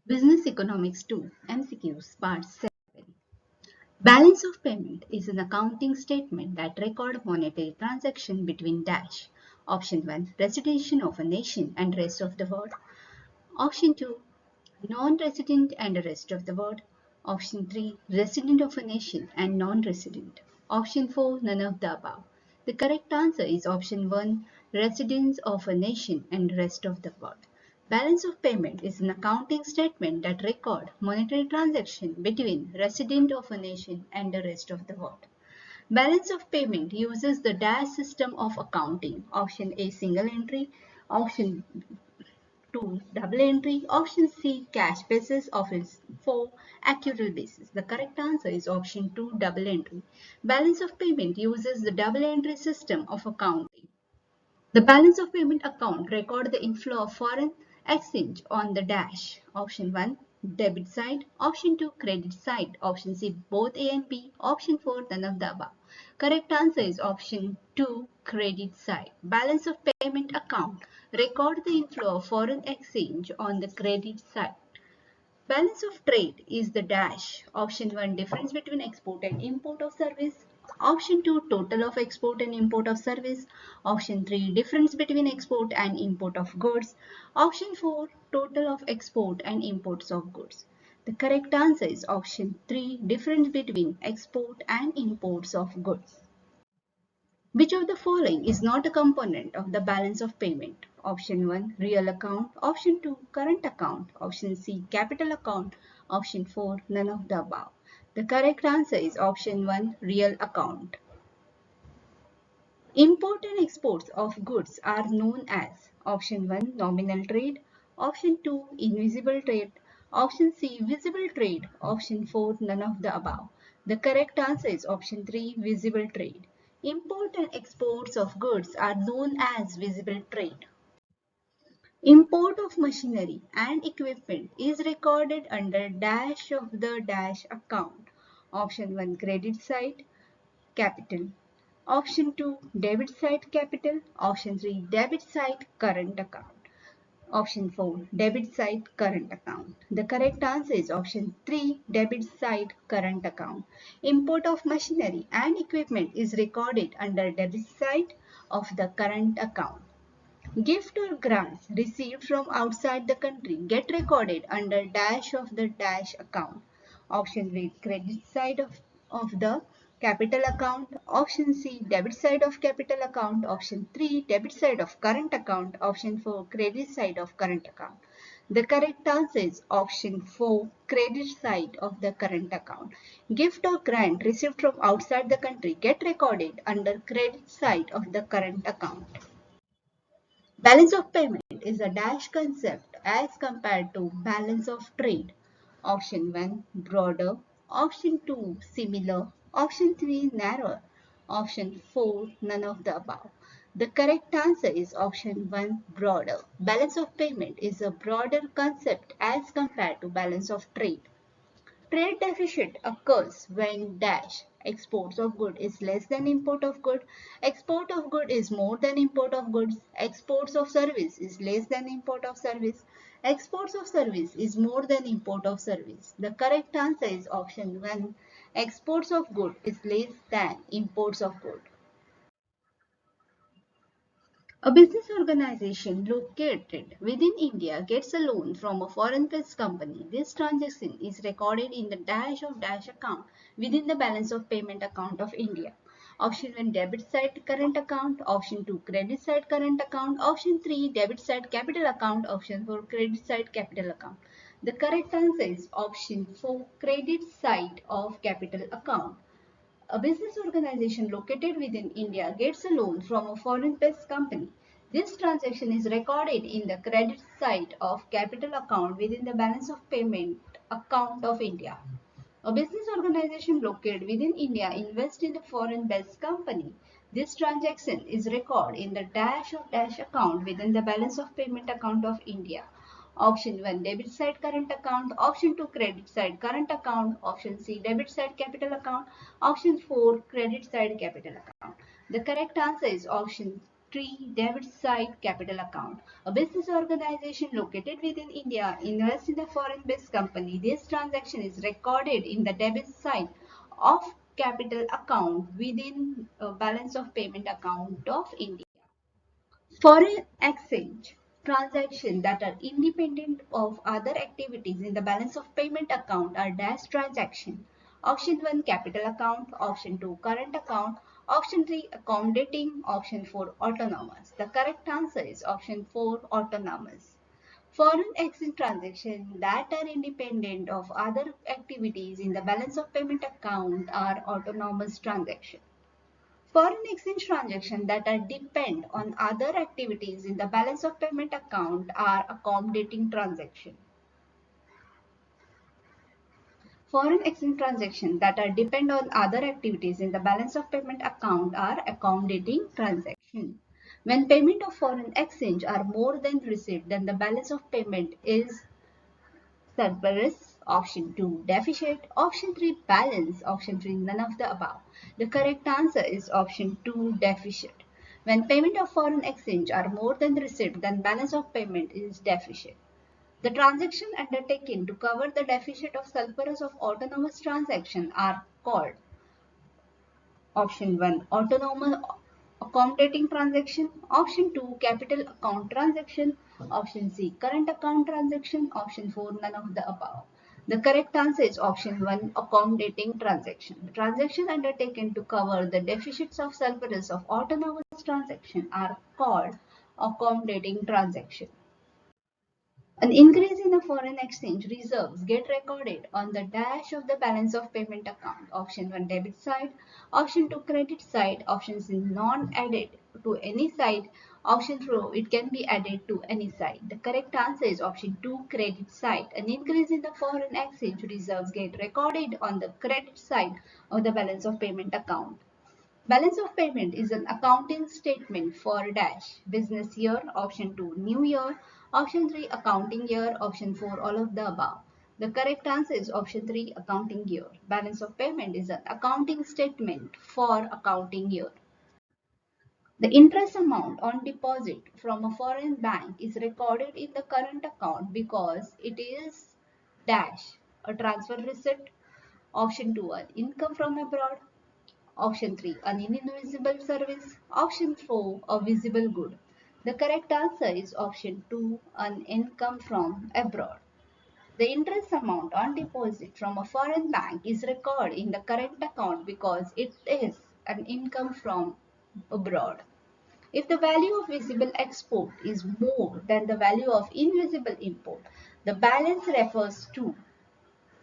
Business Economics 2 MCQs Part 7. Balance of payment is an accounting statement that records monetary transaction between dash. Option 1 resident of a nation and rest of the world. Option 2 non-resident and the rest of the world. Option 3 resident of a nation and non-resident. Option 4 none of the above. The correct answer is option 1 residents of a nation and rest of the world. Balance of payment is an accounting statement that records monetary transaction between resident of a nation and the rest of the world. Balance of payment uses the dash system of accounting. Option A single entry, option 2 double entry, option C cash basis, option 4 accrual basis. The correct answer is option 2 double entry. Balance of payment uses the double entry system of accounting. The balance of payment account record the inflow of foreign exchange on the dash. Option 1 debit side, option 2 credit side, option C both A and B, option 4 none of the above. Correct answer is option 2 credit side. Balance of payment account record the inflow of foreign exchange on the credit side. Balance of trade is the dash. Option 1 difference between export and import of service. Option 2 total of export and import of service. Option 3 difference between export and import of goods. Option 4 total of export and imports of goods. The correct answer is option 3 difference between export and imports of goods. Which of the following is not a component of the balance of payment? Option 1 real account, option 2 current account, option C capital account, option 4 none of the above. The correct answer is option 1 real account. Import and exports of goods are known as option 1 nominal trade, option 2 invisible trade, option C visible trade, option 4 none of the above. The correct answer is option 3 visible trade. Import and exports of goods are known as visible trade. Import of machinery and equipment is recorded under dash of the dash account. Option 1 credit side capital. Option 2 debit side capital. Option 3 debit side current account. Option 4 debit side current account. The correct answer is option 3 debit side current account. Import of machinery and equipment is recorded under debit side of the current account. Gift or grants received from outside the country get recorded under dash of the dash account. Option B credit side of the capital account. Option C debit side of capital account. Option 3 debit side of current account. Option 4 credit side of current account. The correct answer is option 4 credit side of the current account. Gift or grant received from outside the country get recorded under credit side of the current account. Balance of payment is a dash concept as compared to balance of trade. Option 1 broader, option 2 similar, option 3 narrower, option 4 none of the above. The correct answer is option 1 broader. Balance of payment is a broader concept as compared to balance of trade. Trade deficit occurs when dash exports of good is less than import of good, export of good is more than import of goods, exports of service is less than import of service, exports of service is more than import of service. The correct answer is option 1. Exports of good is less than imports of good. A business organization located within India gets a loan from a foreign-based company. This transaction is recorded in the dash of dash account within the balance of payment account of India. Option 1 debit side current account, option 2 credit side current account, option 3 debit side capital account, option 4 credit side capital account. The correct answer is option 4 credit side of capital account. A business organization located within India gets a loan from a foreign-based company. This transaction is recorded in the credit side of capital account within the balance of payment account of India. A business organization located within India invests in a foreign-based company. This transaction is recorded in the dash of dash account within the balance of payment account of India. Option 1 debit side current account, option 2 credit side current account, option C debit side capital account, option 4 credit side capital account. The correct answer is option 3. Debit side capital account. A business organization located within India invests in a foreign-based company. This transaction is recorded in the debit side of capital account within balance of payment account of India. Foreign exchange transactions that are independent of other activities in the balance of payment account are dash transaction. Option 1 capital account, option 2 current account, option 3 accommodating, option 4 autonomous. The correct answer is option 4 autonomous. Foreign exchange transactions that are independent of other activities in the balance of payment account are autonomous transactions. Foreign exchange transactions that are depend on other activities in the balance of payment account are accommodating transactions. Foreign exchange transactions that are depend on other activities in the balance of payment account are accommodating transactions. When payment of foreign exchange are more than received, then the balance of payment is surplus, option 2 deficit, option 3 balance, option 3 none of the above. The correct answer is option 2 deficit. When payment of foreign exchange are more than received, then balance of payment is deficit. The transaction undertaken to cover the deficit of surplus of autonomous transaction are called option 1 autonomous accommodating transaction, option 2 capital account transaction, option C current account transaction, option 4 none of the above. The correct answer is option 1 accommodating transaction. The transaction undertaken to cover the deficits of surplus of autonomous transaction are called accommodating transaction. An increase in the foreign exchange reserves get recorded on the dash of the balance of payment account. Option 1 debit side, option 2 credit side, option C non added to any side, option 4 it can be added to any side. The correct answer is option 2 credit side. An increase in the foreign exchange reserves get recorded on the credit side of the balance of payment account. Balance of payment is an accounting statement for dash business year, option 2 new year, option 3 accounting year, option 4 all of the above. The correct answer is option 3 accounting year. Balance of payment is an accounting statement for accounting year. The interest amount on deposit from a foreign bank is recorded in the current account because it is dash a transfer receipt, option 2 an income from abroad, option 3 an invisible service, option 4 a visible good. The correct answer is option 2 an income from abroad. The interest amount on deposit from a foreign bank is recorded in the current account because it is an income from abroad. If the value of visible export is more than the value of invisible import, the balance refers to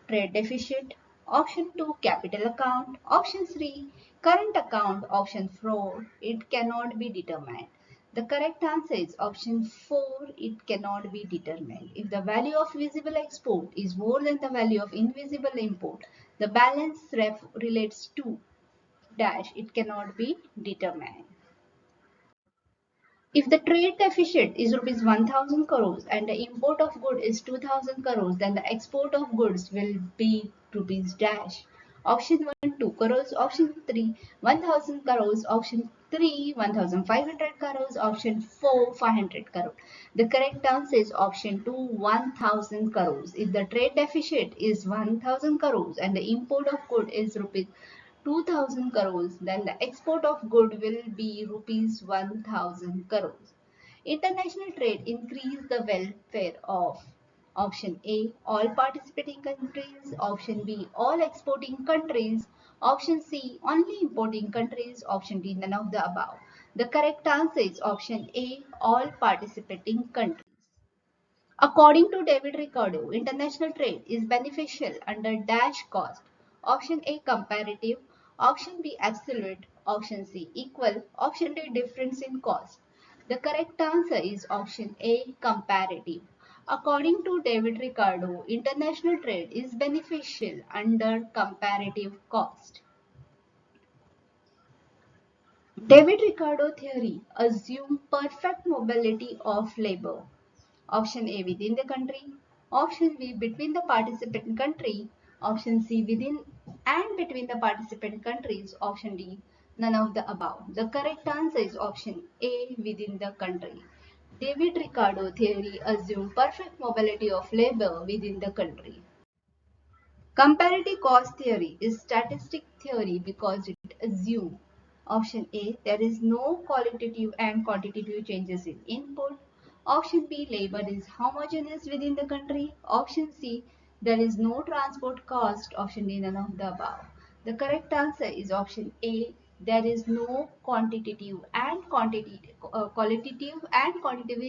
trade deficit, option 2 capital account, option 3 current account, option 4 it cannot be determined. The correct answer is option 4 it cannot be determined. If the value of visible export is more than the value of invisible import, the balance relates to dash it cannot be determined. If the trade deficit is rupees 1000 crores and the import of good is 2000 crores, then the export of goods will be rupees dash. Option 1 2 crores, option 3 1000 crores, option 3 1500 crores, option 4 500 crores. The correct answer is option 2 1000 crores. If the trade deficit is 1000 crores and the import of good is rupees 2000 crores, then the export of good will be rupees 1000 crores. International trade increase the welfare of option A all participating countries, option B all exporting countries, option C only importing countries, option D none of the above. The correct answer is option A all participating countries. According to David Ricardo, international trade is beneficial under dash cost. Option A comparative, option B absolute, option C equal, option D difference in cost. The correct answer is option A comparative. According to David Ricardo, international trade is beneficial under comparative cost. David Ricardo theory assumes perfect mobility of labor. Option A within the country, option B between the participant country, option C within and between the participant countries, option D None of the above. The correct answer is option A, within the country. David Ricardo theory assumed perfect mobility of labor within the country. Comparative cost theory is statistic theory because it assumes option A, there is no qualitative and quantitative changes in input. Option B, labor is homogeneous within the country. Option C, there is no transport cost. Option D, none of the above. The correct answer is option A, there is no qualitative and quantitative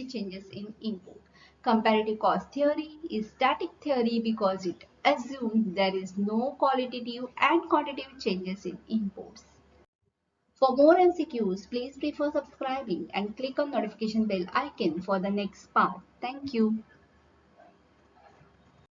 changes in input. Comparative cost theory is static theory because it assumes there is no qualitative and quantitative changes in inputs. For more MCQs, please prefer subscribing and click on notification bell icon for the next part. Thank you.